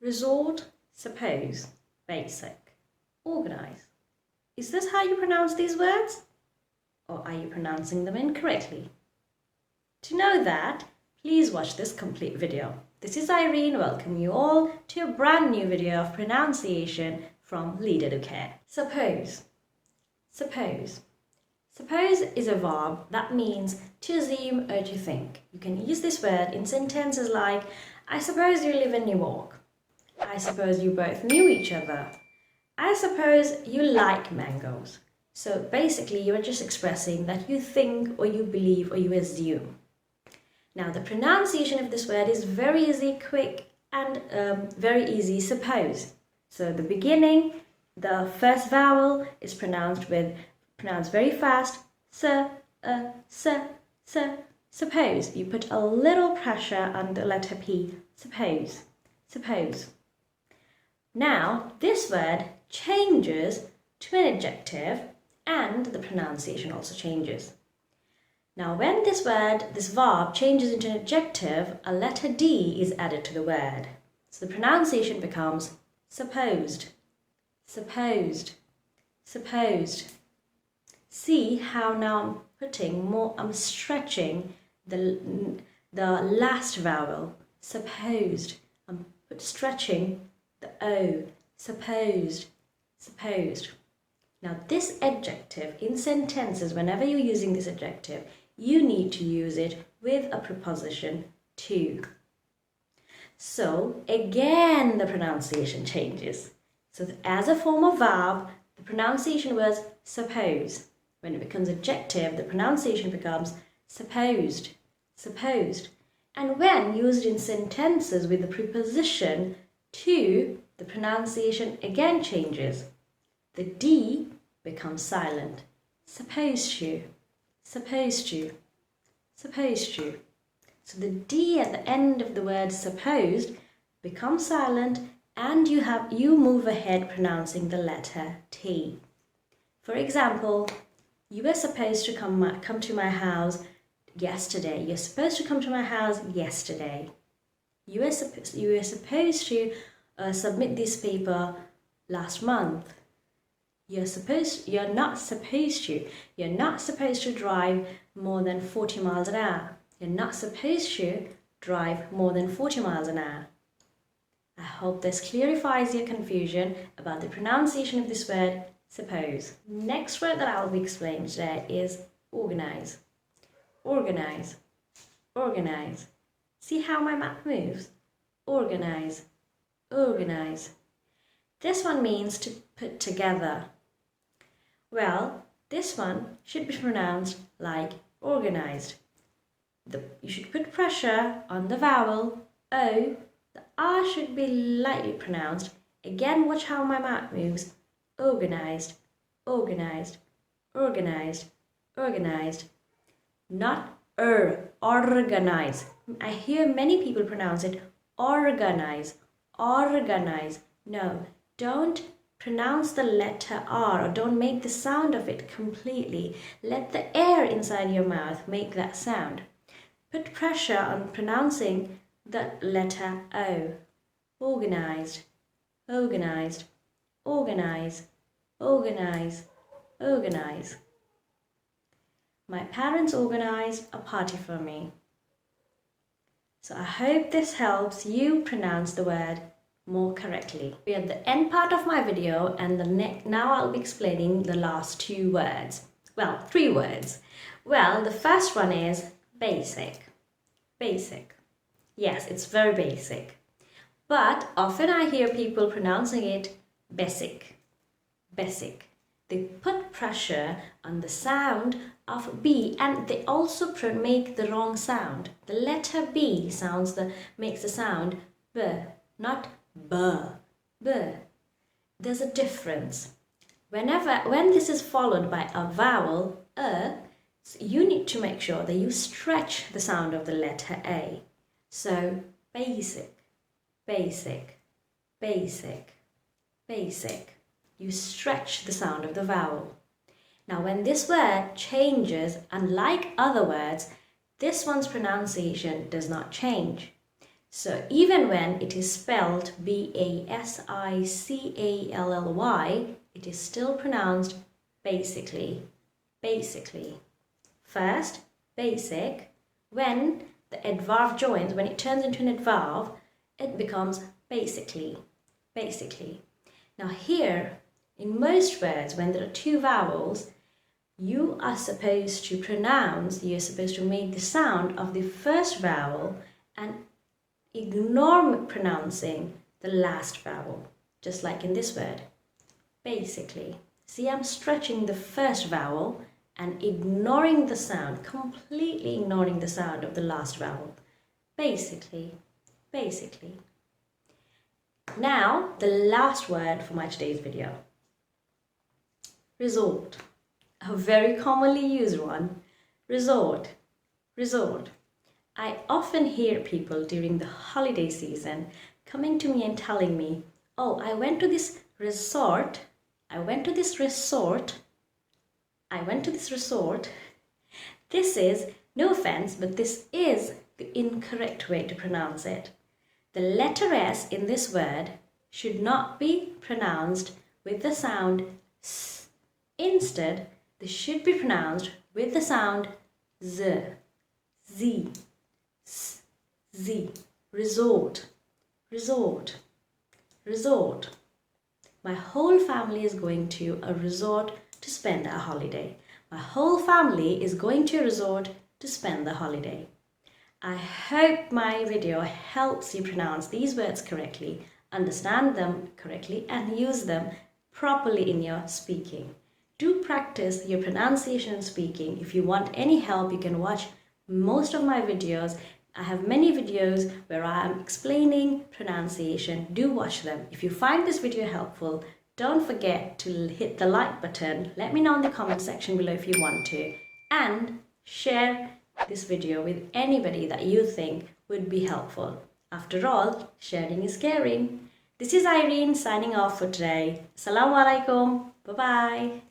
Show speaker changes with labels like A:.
A: resort, suppose, basic, organize. Is this how you pronounce these words? Or are you pronouncing them incorrectly? To know that, please watch this complete video. This is Irene, welcome you all to a brand new video of pronunciation from Educare. Suppose. Suppose. Suppose is a verb that means to assume or to think. You can use this word in sentences like, I suppose you live in New York. I suppose you both knew each other. I suppose you like mangoes. So basically you are just expressing that you think or you believe or you assume. Now the pronunciation of this word is very easy, quick and very easy, suppose. So the beginning, the first vowel is pronounced very fast, suppose. You put a little pressure on the letter P, suppose, suppose. Now this word changes to an adjective and the pronunciation also changes. Now when this verb changes into an adjective, a letter D is added to the word. So the pronunciation becomes supposed, supposed, supposed. See how now I'm stretching the last vowel, supposed. I'm stretching the O, supposed, supposed. Now this adjective in sentences, whenever you're using this adjective, you need to use it with a preposition to. So again the pronunciation changes. So as a form of verb, the pronunciation was suppose. When it becomes adjective, the pronunciation becomes supposed, supposed. And when used in sentences with the preposition to, the pronunciation again changes. The D becomes silent. Supposed to, supposed to, supposed to. So the D at the end of the word supposed becomes silent and you move ahead pronouncing the letter T. For example, you were supposed to come to my house yesterday. You're supposed to come to my house yesterday. You were supposed to submit this paper last month. You're not supposed to drive more than 40 miles an hour. You're not supposed to drive more than 40 miles an hour. I hope this clarifies your confusion about the pronunciation of this word, suppose. Next word that I'll be explaining today is organize. Organize. Organize. See how my mouth moves? Organize. Organize. This one means to put together. Well, this one should be pronounced like organized. You should put pressure on the vowel O. The R should be lightly pronounced. Again, watch how my mouth moves. Organized, organized, organized, organized. Not organize. I hear many people pronounce it organize, organize. No, don't pronounce the letter R or don't make the sound of it completely. Let the air inside your mouth make that sound. Put pressure on pronouncing the letter O. Organized, organized, organize, organize, organize. My parents organized a party for me. So I hope this helps you pronounce the word more correctly. We're at the end part of my video and now I'll be explaining the last two words. Well, three words. Well, the first one is basic. Basic. Yes, it's very basic. But often I hear people pronouncing it basic. Basic. They put pressure on the sound of B and they also make the wrong sound. The letter B makes the sound B, not B. B. There's a difference. When this is followed by a vowel, you need to make sure that you stretch the sound of the letter A. So basic, basic, basic, basic. You stretch the sound of the vowel. Now when this word changes, unlike other words, this one's pronunciation does not change. So even when it is spelled B-A-S-I-C-A-L-L-Y, it is still pronounced basically, basically. First, basic. When the adverb joins, when it turns into an adverb, it becomes basically, basically. Now here, in most words, when there are two vowels, you're supposed to make the sound of the first vowel and ignore pronouncing the last vowel, just like in this word, basically. See, I'm stretching the first vowel and ignoring the sound, completely ignoring the sound of the last vowel. Basically, basically. Now, the last word for my today's video. Resort. A very commonly used one. Resort. Resort. I often hear people during the holiday season coming to me and telling me, oh, I went to this resort. This is, no offense, but this is the incorrect way to pronounce it. The letter S in this word should not be pronounced with the sound S. Instead, this should be pronounced with the sound Z. Z. S. Z. Resort. Resort. Resort. My whole family is going to a resort to spend a holiday. My whole family is going to a resort to spend the holiday. I hope my video helps you pronounce these words correctly, understand them correctly, and use them properly in your speaking. Do practice your pronunciation and speaking. If you want any help, you can watch most of my videos. I have many videos where I am explaining pronunciation. Do watch them. If you find this video helpful, don't forget to hit the like button. Let me know in the comment section below if you want to. And share this video with anybody that you think would be helpful. After all, sharing is caring. This is Irene signing off for today. Assalamu alaikum. Bye-bye.